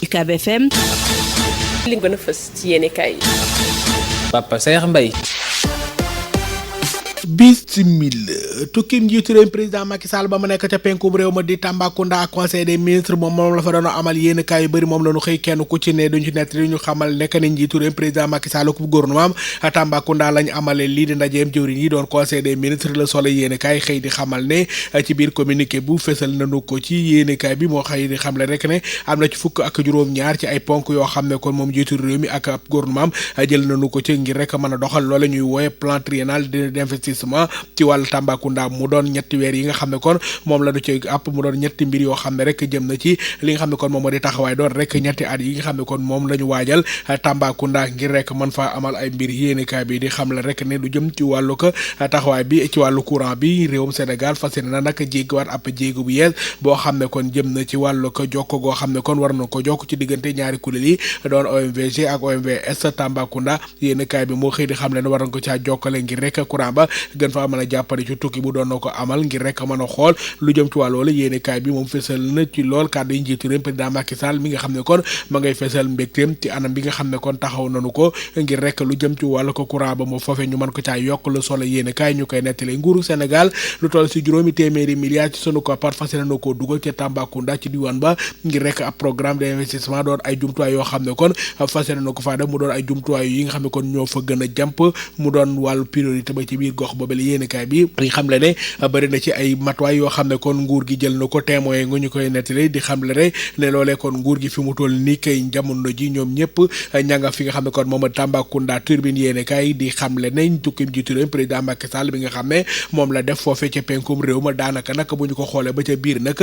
UCAB FM. li gën a fës ci yéenekaay yi. Papa Saer Mbaye. Bismillah tukki njiitu réew président Macky Sall ba mu nekk ca penkum réew ma di Tambacounda ak conseil des ministres moom la fa doon amal yéen kaay yu bëri moom la ñu xëy kenn ku ci ne duñ ci nett li ñu xamal nekk ne njiitu réew président Macky Sall ak gouvernement am Tambacounda lañ amale lii di ndajeem jëwriñ yi doon conseil des ministres Le Soleil yéen kaay xëy di xamal ne ci biir communiqué bu fesal nañu ko ci yéen kaay bi moo xëy di xamle rek ne am na ci fukk ak juróom-ñaar ci ay ponk yoo xam ne kon moom njiitu réew mi ak gouvernement am jël nañu ko ci ngir rek mën a doxal loole ñuy wooye plan triennal d'investissement ci wàllu Tambacounda mu doon ñetti weer yi nga xam ne kon moom la ñu ci àpp mu doon ñetti mbir yoo xam ne rek jëm na ci li nga xam ne kon moom moo di taxawaay doon rek ñetti at yi nga xam ne kon moom la ñu waajal Tambacounda ngir rek mën faa amal ay mbir yéenekaay bi di xam la rek ne du jëm ci wàllu ko taxawaay bi ci wàllu courant bi réewum Sénégal fas yéene na nag jéggiwaat ab jéegu bu yees boo xam ne kon jëm na ci wàllu ko jokko goo xam ne kon war na ko jokk ci diggante ñaari kuréel yi doon OMVG ak OMVS Tambacounda yéenekaay bi moo xëy di xam le ne war na ko caa jokkale ngir rek courant ba gën fa mën a jàppale ci tukki bu doon na ko amal ngir rek mën a xool lu jëm ci wàllu yéenekaay bi moom fesal na ci lool kàddu yi njiitu réew président Macky Sall mi nga xam ne kon ma ngay fesal mbégteem ci anam bi nga xam ne kon taxaw nañu ko ngir rek lu jëm ci wàllu ko courant ba moo foofee ñu mën ko caa yokk Le Soleil yéenekaay ñu koy nettali nguuru Sénégal lu toll si juróomi téeméeri milliards ci sunu koppar fas yéene na koo dugal ca Tambacounda ci diwaan ba ngir rek ab programme d'investissement doon ay jumtuwaay yoo xam ne kon fas yéene na ko faa def mu doon ay jumtuwaay yi nga xam ne kon ñoo fa gën a jàmp mu doon wàllu priorité ba ci biir gox boobu la yéenekaay bi di xamle ne bëri na ci ay matuwaay yoo xam ne kon nguur gi jël na ko témoin nga ñu koy nettali di xamle ne loolee kon nguur gi fi mu toll nii kay jamono ji ñoom ñëpp ña nga fi nga xam ne kon moom Tambacounda turbine yéenekaay di xamle ne tukkim jiitu réew président Macky Sall bi nga xam ne moom la def foofee ca penkum réew ma daanaka nag bu ñu ko xoolee ba ca biir nag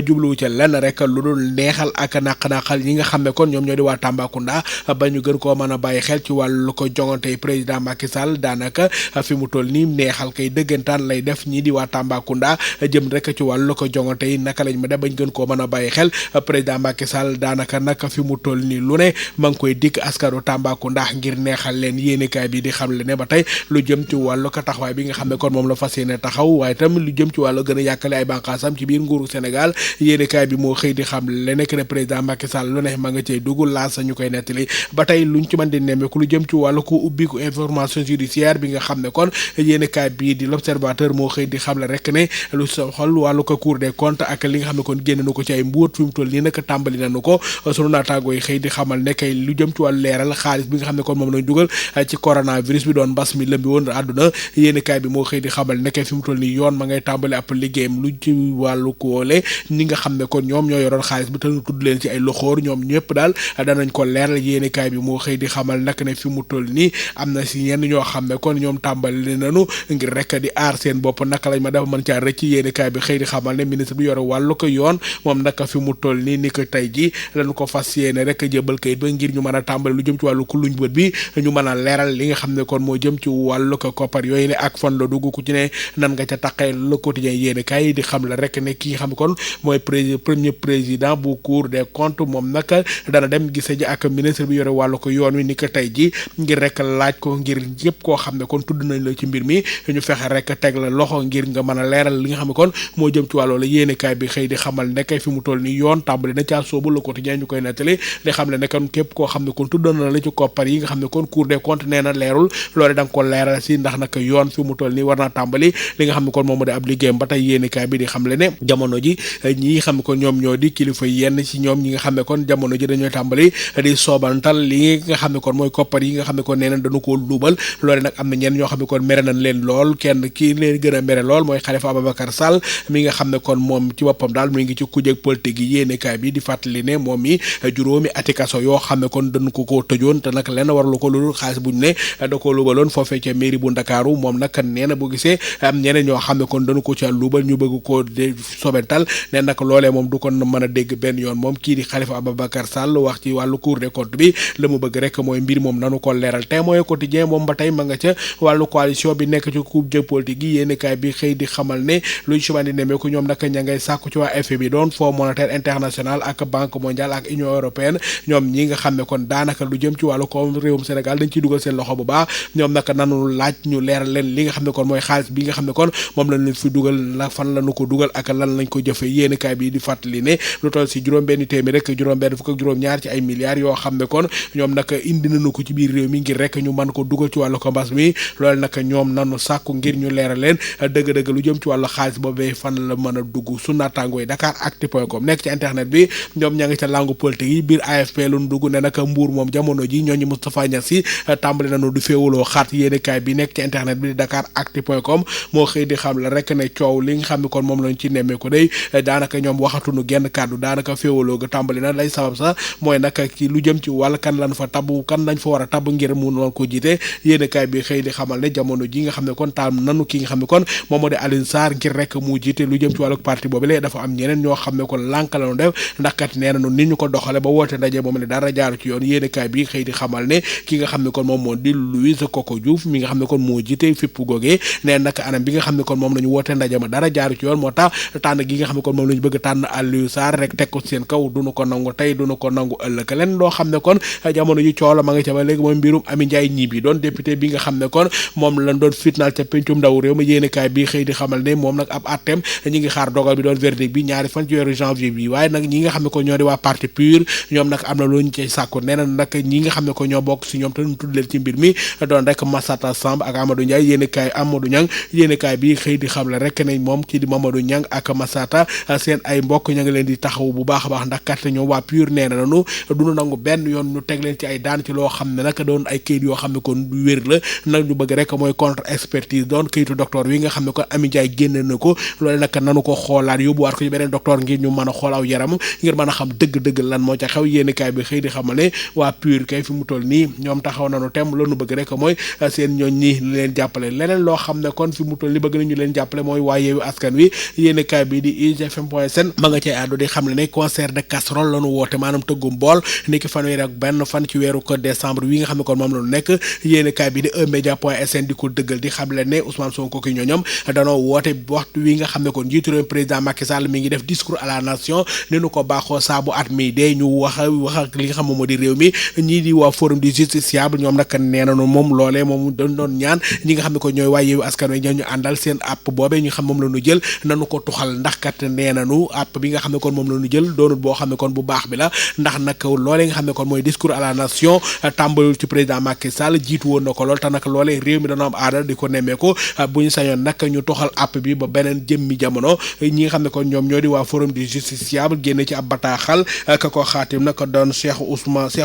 jubluwu ca lenn rek lu dul neexal ak naq-naqal ñi nga xam ne kon ñoom ñoo di waa Tambacounda ba ñu gën koo mën a bàyyi xel ci wàllu ko jongante président Macky Sall daanaka fi mu toll nii neexal kay dëggantaan lay def ñii di waa Tambacounda jëm rek ci wàllu ko jongante yi naka lañ ma def bañ gën koo mën a bàyyi xel président Macky Sall daanaka nag fi mu toll nii lu ne ma ngi koy dikk askanu Tambacounda ngir neexal leen yéenekaay bi di xamle ne ba tey lu jëm ci wàllu ko taxawaay bi nga xam ne kon moom la fas yéene taxaw waaye tam lu jëm ci wàllu gën a yàkkale ay bànqaasam ci biir nguuru Sénégal yéenekaay bi moo xëy di xamle nekk ne président Macky Sall lu ne ma nga cay dugg laas ñu koy nettali ba tey luñ ci mën di nemmeeku lu jëm ci wàllu ko ubbiku information judiciaire bi nga xam ne kon yéenekaay bii di l'Observateur moo xëy di xamle rek ne lu soxal wàllu ko Cour des comptes ak li nga xam ne kon génn na ko ci ay mbuut fi mu toll nii nag tàmbali nañu ko sunu naataangoo yi xëy di xamal ne kay lu jëm ci wàllu leeral xaalis bi nga xam ne kon moom lañ dugal ci coronavirus bi doon mbas mi lëmbi woon àdduna yéenekaay bi moo xëy di xamal ne kay fi mu toll nii yoon ma ngay tàmbali ab liggéeyam lu ci wàllu koole ñi nga xam ne kon ñoom ñoo yoroon xaalis bi te ñu tudd leen ci ay loxoor ñoom ñëpp daal danañ ko leeral yéenekaay bi moo xëy di xamal nag ne fi mu toll nii am na si ñenn ñoo xam ne kon ñoom tàmbali nañu ngir rek di aar seen bopp naka lañ ma dafa mën caa rëcc yéenekaay bi xëy di xamal ne ministre bi yore wàllu ko yoon moom naka fi mu toll nii ni ko tey ji lañu ko fas yéene rek jébal kayit ba ngir ñu mën a tàmbali lu jëm ci wàllu ku luñ bët bi ñu mën a leeral li nga xam ne kon moo jëm ci wàllu ko koppar yooyu ne ak fan la dugg ku ci ne nan nga ca taqee Le Quotidien yéenekaay di xam la rek ne ki nga xam ne kon mooy premier président bu Cour des comptes moom nag dana dem gise ji ak ministre bi yore wàllu ko yoon wi ni ko tey ji ngir rek laaj ko ngir yëpp koo xam ne kon tudd nañ la ci mbir mi ñu fexe rek teg la loxo ngir nga mën a leeral li nga xam ne kon moo jëm ci wàllu la yéenekaay bi xëy di xamal nekkay fi mu toll ni yoon tàmbali na caa soobu Le Quotidien ñu koy nettali di xam le ne kon képp koo xam ne kon tudd na la ci koppar yi nga xam ne kon Cour des comptes nee na leerul loolu da nga ko leeral si ndax nag yoon fi mu toll nii war naa tàmbali li nga xam ne kon moom moo di ab liggéeyam ba tey yéenekaay bi di xam le ne jamono ji ñi xam ne kon ñoom ñoo di kilifa yenn ci ñoom ñi nga xam ne kon jamono ji dañooy tàmbali di soobantal li nga xam ne kon mooy koppar yi nga xam ne kon nee na dañu koo luubal loolu nag am na ñenn ñoo xam ne kon mere nañ leen lool kenn kii leen gën a mere lool mooy Khalifa Ababacar Sall mi nga xam ne kon moom ci boppam daal mi ngi ci kujje politique yi yéenekaay bi di fàttali ne moom mi juróomi ati kaso yoo xam ne kon dañ ko koo tëjoon te nag lenn warlu ko loolu xaalis buñ ne da koo luubaloon foofee ca mairie bu Ndakaaru moom nag nee na bu gisee am ñeneen ñoo xam ne kon dañu ko ca luubal ñu bëgg koo sobental ne nag loolee moom du ko mën a dégg benn yoon moom kii di Khalifa Ababacar Sall wax ci wàllu Cour des comptes bi la mu bëgg rek mooy mbir moom nanu ko leeral Témoin Quotidien moom ba tey ma nga ca wàllu coalition bi nekk ci coupe jeu politique yi yéenekaay bi xëy di xamal ne luñ subandi nemeeku ñoom nag ña ngay sàkku ci waa FMI doon Fonds monétaire international ak Banque mondiale ak Union européenne ñoom ñi nga xam ne kon daanaka lu jëm ci wàllu koom réewum Sénégal dañ ciy dugal seen loxo bu baax ñoom nag nanu laaj ñu leeral leen li nga xam ne kon mooy xaalis bi nga xam ne kon moom lañ leen fi dugal la fan lañu ko dugal ak lan lañ ko jëfe yéenekaay bi di fàttali ne lu toll si juróom-benn téeméer rek juróom-benn fukk ak juróom-ñaar ci ay milliards yoo xam ne kon ñoom nag indi nañu ko ci biir réew mi ngir rek ñu mën ko dugal ci wàllu ko mbas mi loolu nag ñoom nanu sàkku ngir ñu leeral leen dëgg-dëgg lu jëm ci wàllu xaalis boobee fan la mën a dugg su naataangoo yi Dakaractu.com nekk ci internet bi ñoom ña ngi ca langue politique yi biir AFP lu dugg ne nag Mbour moom jamono ji ñooñu Moustapha Niasse tàmbali nañu du féewuloo xaat yéenekaay bi nekk ci internet bi di Dakaractu.com moo xëy di xam la rek ne coow li nga xam ne kon moom lañ ci nemmeeku day daanaka ñoom waxatuñu genn kàddu daanaka féewuloo ga tàmbali na lay sabab sax mooy nag ki lu jëm ci wàll kan lañ fa tabb kan lañ fa war a tabb ngir mu noon ko jiite yéenekaay bi xëy di xamal ne jamono ji nga xam ne kon taam nanu ki nga xam ne kon moom moo di Alioune Sarr ngir rek mu jiite lu jëm ci wàllu parti boobu lee dafa am ñeneen ñoo xam ne kon lànk lañu def ndax kat nee nañu ni ñu ko doxale ba woote ndaje moom ne dara jaaru ci yoon yéenekaay bi xëy di xamal ne ki nga xam ne kon moom moo di Louise Coco Diouf mi nga xam ne kon moo jiite fipp googee nee nag anam bi nga xam ne kon moom la ñu woote ndaje ma dara jaaru ci yoon moo tax tànn gi nga xam ne kon moom la ñu bëgg tànn Alioune Sarr rek teg ko seen kaw duñu ko nangu tey duñu ko nangu ëllëg leen loo xam ne kon jamono ji coow la ma nga ca ba léegi mooy mbirum Amy Ndiaye Gniby doon député bi nga xam ne kon moom lañ doon fitnaal ca pencum ndaw réew ma yéenekaay bi xëy di xamal ne moom nag ab atteem ñi ngi xaar dogal bi doon verdict bi ñaari fan ci weeru janvier bi waaye nag ñi nga xam ne ko ñoo di waa parti PUR ñoom nag am na lu ñu ci sàkku nee na nag ñi nga xam ne ko ñoo bokk si ñoom te ñu tudd leen ci mbir mi doon rek Massata Samb ak Amadou Ndiaye yéenekaay Amadou Niang yéenekaay bi xëy di xam la rek ne moom kii di Mamadou Niang ak Massata seen ay mbokk ña ngi leen di taxaw bu baax a baax ndax kat ñoom waa PUR nee na nañu duñu nangu benn yoon ñu teg leen ci ay daan ci loo xam ne nag doon ay këyit yoo xam ne kon du wér la nag ñu bëgg rek mooy contre expertise doon këyitu docteur wi nga xam ne kon Amy Ndiaye génne na ko loolu nag nanu ko xoolaat yóbbuwaat ko ci beneen docteur ngir ñu mën a xool aw yaram ngir mën a xam dëgg-dëgg lan moo ca xew yéenekaay bi xëy di xamal ne waa PUR kay fi mu toll nii ñoom taxaw nañu tem loolu bëgg rek mooy seen ñooñ ñi leen jàppale leneen loo xam ne kon fi mu toll ni bëgg nañu leen jàppale mooy waa Yewwi Askan Wi yéenekaay bi di igfm.sn ma nga cay àddu di xam ne ne concert de casserole lañu woote maanaam tëggum bool niki fanweer ak benn fan ci weeru ko décembre wi nga xam ne kon moom lañu nekk yéenekaay bi di eMédia.sn di ko dëggal di xam le ne Ousmane Sonko ki ñooñom danoo woote waxtu wi nga xam ne kon njiitu réew président Macky Sall mi ngi def discours à la nation ni nu ko baaxoo saa bu at mi dee ñu wax ak li nga xam moom moo di réew mi ñii di waa forum du justiciable ñoom nag nee nañu moom loolee moom doon ñaan ñi nga xam ne ko ñooy waa Yewwi Askan Wi ñu àndal seen app boobee ñu xam moom la ñu jël nanu ko tuxal ndax kat nee nañu app bi nga xam ne kon moom la ñu jël doonul boo xam ne kon bu baax bi la ndax nag loolee nga xam ne kon mooy discours à la nation tàmbalul ci président Macky Sall jiitu woon na ko lool te nag loolee réew mi dana am aada di ko nemmeeku bu ñu sañoon nag ñu toxal app bi ba beneen jëmmi jamono ñi nga xam ne kon ñoom ñoo di waa forum du justiciable génne ci ab bataaxal ka ko xaatim nag doon Cheikh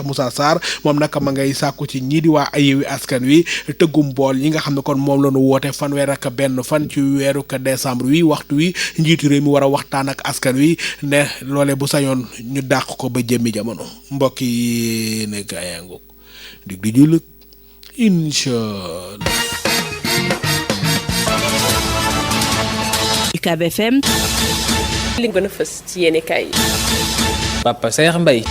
Moussa Sarr moom nag ma ngay sàkku ci ñii di waa Yewwi Askan Wi tëggum bool yi nga xam ne kon moom la ñu woote fanweer ak benn fan ci weeru ko décembre wi waxtu wi njiitu réew mi war a waxtaan ak askan wi ne loole bu sañoon ñu dàq ko ba jëmmi jamono mbokk yi ne gaayaangoog dig di julëg inshallah. UCAB FM. li gën a fës ci yéenekaay yi. Papa Saer Mbaye.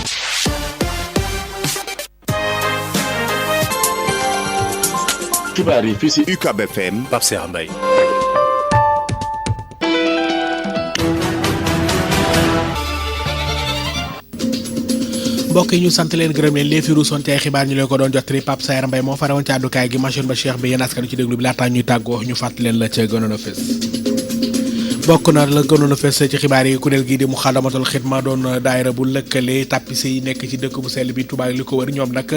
xibaar yi fii ci UCAB FM. Pape Saer Mbaye. mbokk yi ñu sant leen gërëm leen les fi ruusoon ci ay xibaar ñu leen ko doon jottali Pape Saer Mbaye moo farawoon ci àddukaay gi machine ba Cheikh bi yéen askan ci déglu bi laataa ñuy tàggoo ñu fàttali leen la ca gënoon a fës bokk na la gënoon a fës ci xibaar yi kuréel gii di Muxaddamatul Xidma doon daayira bu lëkkale tapissier yi nekk ci dëkk bu sell bi Touba li ko wër ñoom nag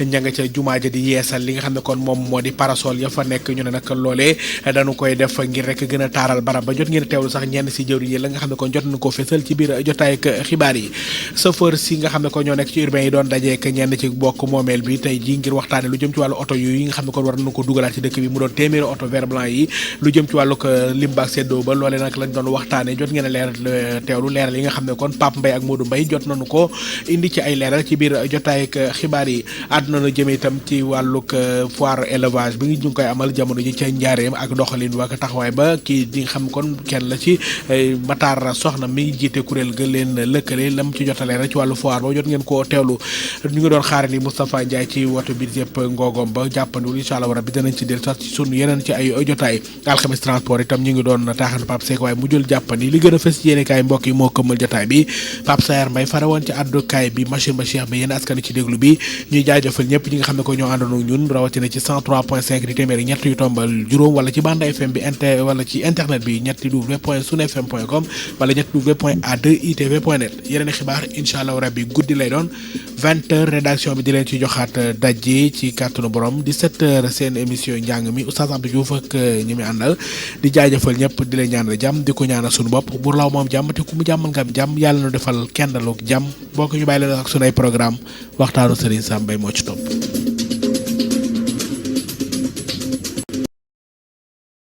ña nga ca jumaa ja di yeesal li nga xam ne kon moom moo di parasol ya fa nekk ñu ne nag loolee dañu koy def ngir rek gën a taaral barab ba jot ngeen teewlu sax ñenn si jëwriñ yi la nga xam ne kon jot nañu ko fësal ci biir jotaay ak xibaar yi chauffeur si nga xam ne kon ñoo nekk ci urbain yi doon dajeek ñenn ci bokk moomeel bi tey ji ngir waxtaane lu jëm ci wàllu oto yi nga xam ne kon war nañu ko dugalaat ci dëkk bi mu doon téeméeri oto vert blanc yi lu jëm ci wàllu limbaak seddoo ba loolee nag lañ doon waxtaane jot ngeen a leeral teewlu leeral yi nga xam ne kon Pape Mbaye ak Modou Mbaye jot nañu ko indi ci ay leeral ci biir jotaay ak xibaar yi. àdduna na jëmee itam ci wàllug foire élevage bi ñu ngi koy amal jamono ji ca njaareem ak doxalin wa taxawaay ba kii di nga xam kon kenn la ci Matar Soxna mi jiite kuréel ga leen lëkkale lam ci jotale rek ci wàllu foire ba jot ngeen koo teewlu ñu ngi doon xaar ni Moustapha Ndiaye ci woto bi yëpp ngoogom ba jàppandiwul incha allah rabbi danañ ci del sax ci sunu yeneen ci ay jotaay alxames transport itam ñu ngi doon taaxan Pape Seck waaye mu jël jàppandi li gën a fës ci yéene kaay mbokk yi moo këmmal jotaay bi Pape Sayar Mbaye fare woon ci àddukaay bi machine ba Cheikh bi yéen askan ci déglu bi ñuy jaajëfal ñëpp ñi nga xam ne ko ñoo àndoon ak ñun rawatina ci 103.5 di téeméeri ñett yu tombal juróom wala ci bande FM bi wala ci internet bi ñetti www.sunfm.com wala ñetti www.a2itv.net yeneen xibaar incha allah rabbi guddi lay doon 20h rédaction bi di leen ci joxaat daje ci kàttanu borom 17h seen émission njàng mi Oustaz Abdou Diouf ak ñi muy àndal di jaajëfal ñëpp di leen ñaanal jàmm di ko ñaanal suñu bopp buur laaw moom jàmm te ku mu jàmmal nga am jàmm yàlla na defal kenn daloo jàmm boo ko ñu bàyyi leen ak sunay programme waxtaanu Serigne Sam Mbaye moo ci topp.